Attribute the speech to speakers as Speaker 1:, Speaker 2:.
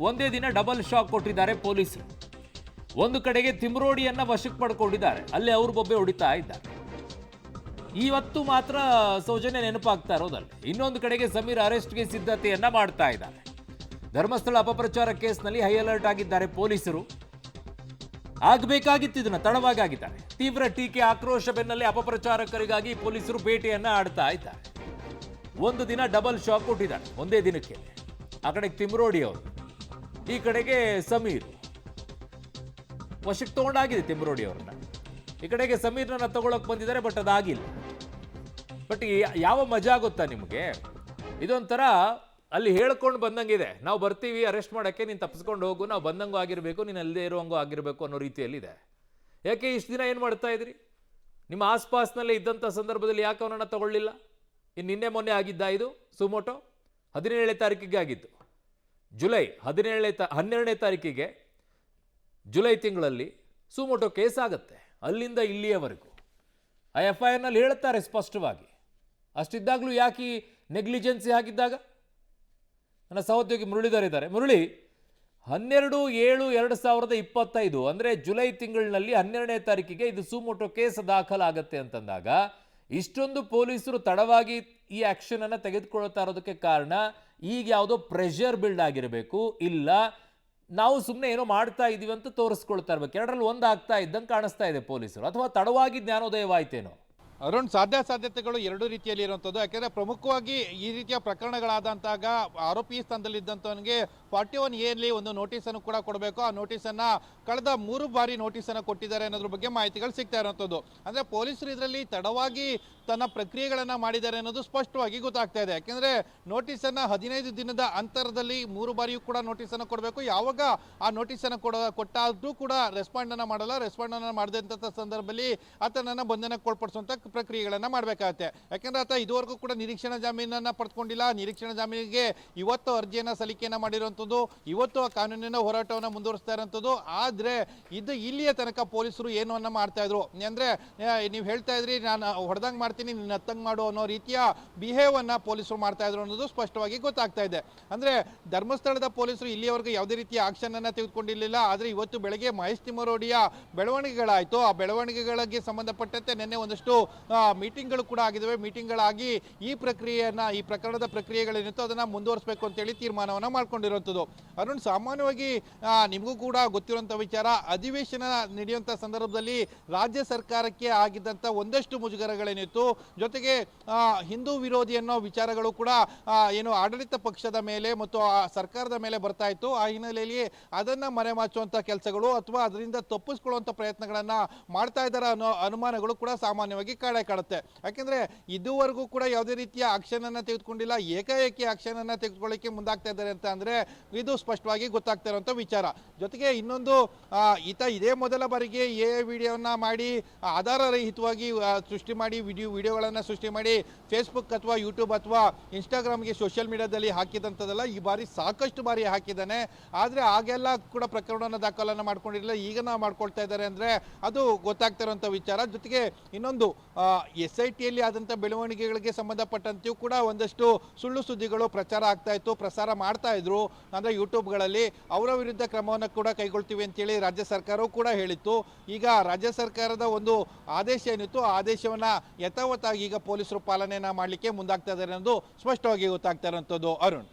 Speaker 1: ಒಂದೇ ದಿನ double shock ಕೊಟ್ಟಿದ್ದಾರೆ ಪೊಲೀಸರು. ಒಂದು ಕಡೆಗೆ ತಿಮ್ರೋಡಿಯನ್ನ ವಶಕ್ಕೆ ಪಡ್ಕೊಂಡಿದ್ದಾರೆ, ಅಲ್ಲಿ ಅವ್ರ ಬೊಬ್ಬೆ ಹೊಡಿತಾ ಇದ್ದಾರೆ. ಇವತ್ತು ಮಾತ್ರ ಸೌಜನ್ಯ ನೆನಪಾಗ್ತಾ ಇರೋದಲ್ಲ. ಇನ್ನೊಂದು ಕಡೆಗೆ ಸಮೀರ್ ಅರೆಸ್ಟ್ಗೆ ಸಿದ್ಧತೆಯನ್ನ ಮಾಡ್ತಾ ಇದ್ದಾರೆ. ಧರ್ಮಸ್ಥಳ ಅಪಪ್ರಚಾರ ಕೇಸ್ನಲ್ಲಿ ಹೈ ಅಲರ್ಟ್ ಆಗಿದ್ದಾರೆ ಪೊಲೀಸರು. ಆಗಬೇಕಾಗಿತ್ತು, ಇದನ್ನ ತಡವಾಗಿ ಆಗಿದ್ದಾರೆ. ತೀವ್ರ ಟೀಕೆ ಆಕ್ರೋಶ ಬೆನ್ನಲ್ಲೇ ಅಪಪ್ರಚಾರಕರಿಗಾಗಿ ಪೊಲೀಸರು ಬೇಟೆಯನ್ನ ಆಡ್ತಾ ಇದ್ದಾರೆ. ಒಂದು ದಿನ ಡಬಲ್ ಶಾಕ್ ಕೊಟ್ಟಿದ್ದಾರೆ ಒಂದೇ ದಿನಕ್ಕೆ. ಆ ಕಡೆಗೆ ತಿಮ್ರೋಡಿ ಅವರು, ಈ ಕಡೆಗೆ ಸಮೀರ್. ವಶಕ್ಕೆ ತಗೊಂಡಾಗಿದೆ ತಿಮ್ರೋಡಿ ಅವ್ರನ್ನ. ಈ ಕಡೆಗೆ ಸಮೀರ್ನ ತಗೊಳಕ್ ಬಂದಿದ್ದಾರೆ, ಬಟ್ ಅದಾಗಿಲ್ಲ. ಬಟ್ ಯಾವ ಮಜಾ ಗೊತ್ತಾ ನಿಮಗೆ? ಇದೊಂಥರ ಅಲ್ಲಿ ಹೇಳ್ಕೊಂಡು ಬಂದಂಗಿದೆ, ನಾವು ಬರ್ತೀವಿ ಅರೆಸ್ಟ್ ಮಾಡೋಕ್ಕೆ, ನೀನು ತಪ್ಪಿಸ್ಕೊಂಡು ಹೋಗು, ನಾವು ಬಂದಂಗೂ ಆಗಿರಬೇಕು, ನೀನು ಅಲ್ಲದೆ ಇರುವಂಗೂ ಆಗಿರಬೇಕು ಅನ್ನೋ ರೀತಿಯಲ್ಲಿದೆ. ಯಾಕೆ ಇಷ್ಟು ದಿನ ಏನು ಮಾಡ್ತಾ ಇದ್ರಿ? ನಿಮ್ಮ ಆಸ್ಪಾಸ್ನಲ್ಲೇ ಇದ್ದಂಥ ಸಂದರ್ಭದಲ್ಲಿ ಯಾಕೆ ಅವನನ್ನು ತಗೊಳ್ಳಿಲ್ಲ? ಇನ್ನು ನಿನ್ನೆ ಮೊನ್ನೆ ಆಗಿದ್ದ ಇದು ಸುಮೋಟೋ? 17ನೇ ತಾರೀಕಿಗೆ ಆಗಿದ್ದು. ಜುಲೈ 12ನೇ ತಾರೀಕಿಗೆ ಜುಲೈ ತಿಂಗಳಲ್ಲಿ ಸುಮೋಟೋ ಕೇಸ್ ಆಗುತ್ತೆ. ಅಲ್ಲಿಂದ ಇಲ್ಲಿಯವರೆಗೂ ಆ FIR ನಲ್ಲಿ ಹೇಳ್ತಾರೆ ಸ್ಪಷ್ಟವಾಗಿ. ಅಷ್ಟಿದ್ದಾಗಲೂ ಯಾಕೆ ಈ ನೆಗ್ಲಿಜೆನ್ಸಿ ಆಗಿದ್ದಾಗ? ನನ್ನ ಸಹೋದ್ಯೋಗಿ ಮುರಳೀಧರ್ ಇದ್ದಾರೆ. ಮುರಳಿ, 12/7/2025 ಅಂದರೆ ಜುಲೈ ತಿಂಗಳಿನಲ್ಲಿ 12ನೇ ತಾರೀಕಿಗೆ ಇದು ಸುಮೋಟೋ ಕೇಸ್ ದಾಖಲಾಗತ್ತೆ ಅಂತಂದಾಗ ಇಷ್ಟೊಂದು ಪೊಲೀಸರು ತಡವಾಗಿ ಈ ಆಕ್ಷನ್ ಅನ್ನು ತೆಗೆದುಕೊಳ್ತಾ ಇರೋದಕ್ಕೆ ಕಾರಣ ಈಗ ಯಾವುದೋ ಪ್ರೆಷರ್ ಬಿಲ್ಡ್ ಆಗಿರಬೇಕು, ಇಲ್ಲ ನಾವು ಸುಮ್ಮನೆ ಏನೋ ಮಾಡ್ತಾ ಇದೀವಿ ಅಂತ ತೋರಿಸ್ಕೊಳ್ತಾ ಇರ್ಬೇಕು. ಎರಡರಲ್ಲಿ ಒಂದು ಆಗ್ತಾ ಇದ್ದಂಗೆ ಕಾಣಿಸ್ತಾ ಇದೆ ಪೊಲೀಸರು, ಅಥವಾ ತಡವಾಗಿ ಜ್ಞಾನೋದಯವಾಯ್ತೇನೋ?
Speaker 2: ಅರುಣ್, ಸಾಧ್ಯತೆಗಳು ಎರಡು ರೀತಿಯಲ್ಲಿ ಇರುವಂಥದ್ದು. ಯಾಕೆಂದರೆ ಪ್ರಮುಖವಾಗಿ ಈ ರೀತಿಯ ಪ್ರಕರಣಗಳಾದಂತಾಗ ಆರೋಪಿ ಸ್ಥಾನದಲ್ಲಿದ್ದಂಥವನಿಗೆ 41A ಒಂದು ನೋಟಿಸನ್ನು ಕೂಡ ಕೊಡಬೇಕು. ಆ ನೋಟಿಸನ್ನು ಕಳೆದ 3 ಬಾರಿ ನೋಟಿಸನ್ನು ಕೊಟ್ಟಿದ್ದಾರೆ ಅನ್ನೋದ್ರ ಬಗ್ಗೆ ಮಾಹಿತಿಗಳು ಸಿಗ್ತಾ ಇರುವಂಥದ್ದು. ಅಂದರೆ ಪೊಲೀಸರು ಇದರಲ್ಲಿ ತಡವಾಗಿ ತನ್ನ ಪ್ರಕ್ರಿಯೆಗಳನ್ನು ಮಾಡಿದ್ದಾರೆ ಅನ್ನೋದು ಸ್ಪಷ್ಟವಾಗಿ ಗೊತ್ತಾಗ್ತಾ ಇದೆ. ಯಾಕೆಂದರೆ ನೋಟಿಸನ್ನು 15 ದಿನದ ಅಂತರದಲ್ಲಿ 3 ಬಾರಿಯೂ ಕೂಡ ನೋಟಿಸನ್ನು ಕೊಡಬೇಕು. ಯಾವಾಗ ಆ ನೋಟಿಸನ್ನು ಕೊಟ್ಟಾದ್ರೂ ಕೂಡ ರೆಸ್ಪಾಂಡನ್ನು ಮಾಡಲ್ಲ. ರೆಸ್ಪಾಂಡನ್ನು ಮಾಡದಂಥ ಸಂದರ್ಭದಲ್ಲಿ ಆತನನ್ನು ಬಂಧನಕ್ಕೊಳಪಡಿಸುವಂಥ ಪ್ರಕ್ರಿಯೆಗಳನ್ನು ಮಾಡಬೇಕಾಗತ್ತೆ. ಯಾಕೆಂದರೆ ಆತ ಇದುವರೆಗೂ ಕೂಡ ನಿರೀಕ್ಷಣಾ ಜಾಮೀನನ್ನು ಪಡೆದುಕೊಂಡಿಲ್ಲ. ನಿರೀಕ್ಷಣಾ ಜಾಮೀನಿಗೆ ಇವತ್ತು ಅರ್ಜಿಯನ್ನು ಸಲ್ಲಿಕೆಯನ್ನು ಮಾಡಿರುವಂಥದ್ದು, ಇವತ್ತು ಆ ಕಾನೂನಿನ ಹೋರಾಟವನ್ನು ಮುಂದುವರಿಸ್ತಾ ಇರುವಂಥದ್ದು. ಆದರೆ ಇದು ಇಲ್ಲಿಯ ತನಕ ಪೊಲೀಸರು ಏನು ಅನ್ನ ಮಾಡ್ತಾ ಇದ್ರು ಅಂದರೆ, ನೀವು ಹೇಳ್ತಾ ಇದ್ರಿ ನಾನು ಹೊಡೆದಂಗೆ ಮಾಡ್ತೀನಿ, ನಿನ್ನ ಹತ್ತಂಗೆ ಮಾಡು ಅನ್ನೋ ರೀತಿಯ ಬಿಹೇವನ್ನು ಪೊಲೀಸರು ಮಾಡ್ತಾ ಇದ್ರು ಅನ್ನೋದು ಸ್ಪಷ್ಟವಾಗಿ ಗೊತ್ತಾಗ್ತಾ ಇದೆ. ಅಂದರೆ ಧರ್ಮಸ್ಥಳದ ಪೊಲೀಸರು ಇಲ್ಲಿಯವರೆಗೂ ಯಾವುದೇ ರೀತಿಯ ಆಕ್ಷನನ್ನು ತೆಗೆದುಕೊಂಡಿರಲಿಲ್ಲ. ಆದರೆ ಇವತ್ತು ಬೆಳಗ್ಗೆ ಮಹೇಶ್ ತಿಮ್ಮರೋಡಿಯ ಬೆಳವಣಿಗೆಗಳಾಯಿತು. ಆ ಬೆಳವಣಿಗೆಗಳಿಗೆ ಸಂಬಂಧಪಟ್ಟಂತೆ ನಿನ್ನೆ ಒಂದಷ್ಟು ಮೀಟಿಂಗ್ಗಳು ಕೂಡ ಆಗಿದ್ದಾವೆ. ಮೀಟಿಂಗ್ಗಳಾಗಿ ಈ ಪ್ರಕರಣದ ಪ್ರಕ್ರಿಯೆಗಳೇನಿತ್ತು ಅದನ್ನು ಮುಂದುವರಿಸಬೇಕು ಅಂತೇಳಿ ತೀರ್ಮಾನವನ್ನು ಮಾಡ್ಕೊಂಡಿರುವಂಥದ್ದು. ಅರುಣ್, ಸಾಮಾನ್ಯವಾಗಿ ನಿಮಗೂ ಕೂಡ ಗೊತ್ತಿರುವಂಥ ವಿಚಾರ, ಅಧಿವೇಶನ ನಡೆಯುವಂಥ ಸಂದರ್ಭದಲ್ಲಿ ರಾಜ್ಯ ಸರ್ಕಾರಕ್ಕೆ ಆಗಿದ್ದಂಥ ಒಂದಷ್ಟು ಮುಜುಗರಗಳೇನಿತ್ತು, ಜೊತೆಗೆ ಹಿಂದೂ ವಿರೋಧಿ ಅನ್ನೋ ವಿಚಾರಗಳು ಕೂಡ ಏನು ಆಡಳಿತ ಪಕ್ಷದ ಮೇಲೆ ಮತ್ತು ಸರ್ಕಾರದ ಮೇಲೆ ಬರ್ತಾ ಇತ್ತು. ಆ ಹಿನ್ನೆಲೆಯಲ್ಲಿ ಅದನ್ನು ಮರೆಮಾಚುವಂಥ ಕೆಲಸಗಳು ಅಥವಾ ಅದರಿಂದ ತಪ್ಪಿಸ್ಕೊಳ್ಳುವಂಥ ಪ್ರಯತ್ನಗಳನ್ನು ಮಾಡ್ತಾ ಇದ್ದಾರೆ ಅನ್ನೋ ಅನುಮಾನಗಳು ಕೂಡ ಸಾಮಾನ್ಯವಾಗಿ ಕಾಡುತ್ತೆ. ಯಾಕೆಂದರೆ ಇದುವರೆಗೂ ಕೂಡ ಯಾವುದೇ ರೀತಿಯ ಆಕ್ಷನ್ ಅನ್ನು ತೆಗೆದುಕೊಂಡಿಲ್ಲ. ಏಕಾಏಕಿ ಆಕ್ಷನ್ ಅನ್ನು ತೆಗೆದುಕೊಳ್ಳಿಕ್ಕೆ ಮುಂದಾಗ್ತಾ ಇದ್ದಾರೆ ಅಂತ ಅಂದರೆ ಇದು ಸ್ಪಷ್ಟವಾಗಿ ಗೊತ್ತಾಗ್ತಾ ಇರುವಂಥ ವಿಚಾರ. ಜೊತೆಗೆ ಇನ್ನೊಂದು, ಇದೇ ಮೊದಲ ಬಾರಿಗೆ ವಿಡಿಯೋನ ಮಾಡಿ ಆಧಾರರಹಿತವಾಗಿ ಸೃಷ್ಟಿ ಮಾಡಿ ವಿಡಿಯೋಗಳನ್ನು ಸೃಷ್ಟಿ ಮಾಡಿ ಫೇಸ್ಬುಕ್ ಅಥವಾ ಯೂಟ್ಯೂಬ್ ಅಥವಾ ಇನ್ಸ್ಟಾಗ್ರಾಮ್ಗೆ ಸೋಷಿಯಲ್ ಮೀಡಿಯಾದಲ್ಲಿ ಹಾಕಿದಂಥದ್ದಲ್ಲ. ಈ ಬಾರಿ ಸಾಕಷ್ಟು ಬಾರಿ ಹಾಕಿದ್ದಾನೆ. ಆದರೆ ಆಗೆಲ್ಲ ಕೂಡ ಪ್ರಕರಣವನ್ನು ದಾಖಲನ್ನು ಮಾಡ್ಕೊಂಡಿರಲಿಲ್ಲ. ಈಗ ನಾವು ಮಾಡ್ಕೊಳ್ತಾ ಇದ್ದಾರೆ ಅಂದರೆ ಅದು ಗೊತ್ತಾಗ್ತಾ ಇರುವಂಥ ವಿಚಾರ. ಜೊತೆಗೆ ಇನ್ನೊಂದು, SITಯಲ್ಲಿ ಆದಂಥ ಬೆಳವಣಿಗೆಗಳಿಗೆ ಸಂಬಂಧಪಟ್ಟಂತೆಯೂ ಕೂಡ ಒಂದಷ್ಟು ಸುಳ್ಳು ಸುದ್ದಿಗಳು ಪ್ರಚಾರ ಆಗ್ತಾ ಇತ್ತು, ಪ್ರಸಾರ ಮಾಡ್ತಾ ಇದ್ರು. ಅಂದರೆ ಯೂಟ್ಯೂಬ್ಗಳಲ್ಲಿ ಅವರ ವಿರುದ್ಧ ಕ್ರಮವನ್ನು ಕೂಡ ಕೈಗೊಳ್ತೀವಿ ಅಂತೇಳಿ ರಾಜ್ಯ ಸರ್ಕಾರವೂ ಕೂಡ ಹೇಳಿತ್ತು. ಈಗ ರಾಜ್ಯ ಸರ್ಕಾರದ ಒಂದು ಆದೇಶ ಏನಿತ್ತು, ಆ ಆದೇಶವನ್ನು ಯಥಾವತ್ತಾಗಿ ಈಗ ಪೊಲೀಸರು ಪಾಲನೆಯನ್ನು ಮಾಡಲಿಕ್ಕೆ ಮುಂದಾಗ್ತಾ ಇದ್ದಾರೆ ಅನ್ನೋದು ಸ್ಪಷ್ಟವಾಗಿ ಗೊತ್ತಾಗ್ತಾ ಇರುವಂಥದ್ದು. ಅರುಣ್.